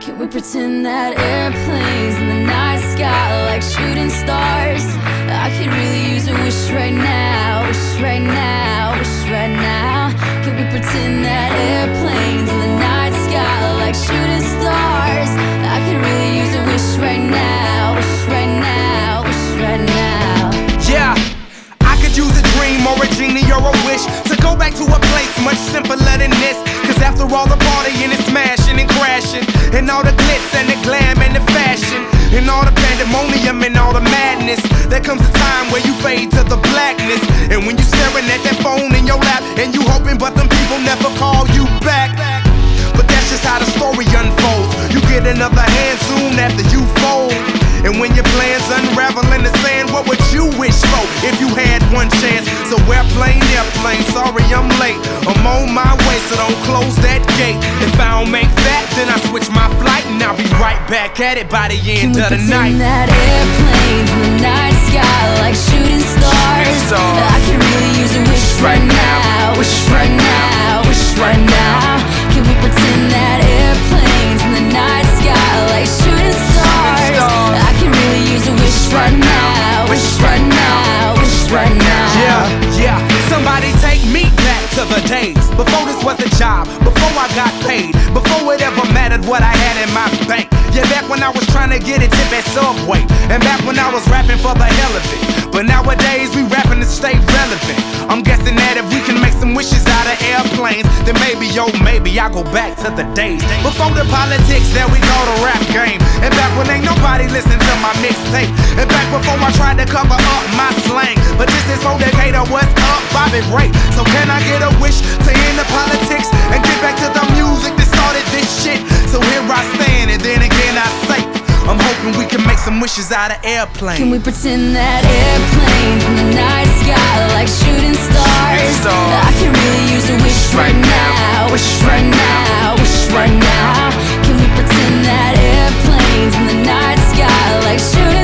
Can we pretend that airplanes in the night sky like shooting stars? I could really use a wish right now, wish right now, wish right now. Can we pretend that airplanes in the night sky like shooting stars? I could really use a wish right now, wish right now, wish right now. Yeah, I could use a dream or a genie or a wish to go back to a place much simpler than this. Cause after all the partying and smashing and crashing, and all the glitz and the glam and the fashion, and all the pandemonium and all the madness, there comes a time where you fade to the blackness. And when you staring at that phone in your lap, and you hoping but them people never call you back. But that's just how the story unfolds. You get another hand soon after you fold. And when your plans unravel in the sand, what would you wish for if you had one chance? So airplane, sorry I'm late. I'm on my way, so don't close that gate. If I don't make that, then I switch my flight, and I'll be right back at it by the end of the night. Can we pretend that airplanes in the night sky like shooting stars? I can really use a wish right now, wish right now, wish right now. Can we pretend that airplanes in the night sky like shooting stars? I can really use a wish right now, wish right now, wish right now. Yeah, somebody take me back to the days before this was a job, before I got paid, before it ever mattered what I had in my bank. Yeah, back when I was trying to get a tip at Subway, and back when I was rapping for the hell of it. But nowadays we rapping to stay relevant. I'm guessing that if we can make some wishes out of airplanes, then maybe, yo, maybe I'll go back to the days before the politics that we call the rap game. And back when ain't nobody listened to my mixtape. And back before I tried to cover up my slang. But this is for Decatur, what's up, Bobby Ray? So can I get a wish to end the politics and get back to the music that started this shit? So here I stand, and then again I say, I'm hoping we can make some wishes out of airplanes. Can we pretend that airplanes in the night sky like shooting stars? I can really use a wish right now, wish right now, wish right now. Can we pretend that airplanes in the night sky like shooting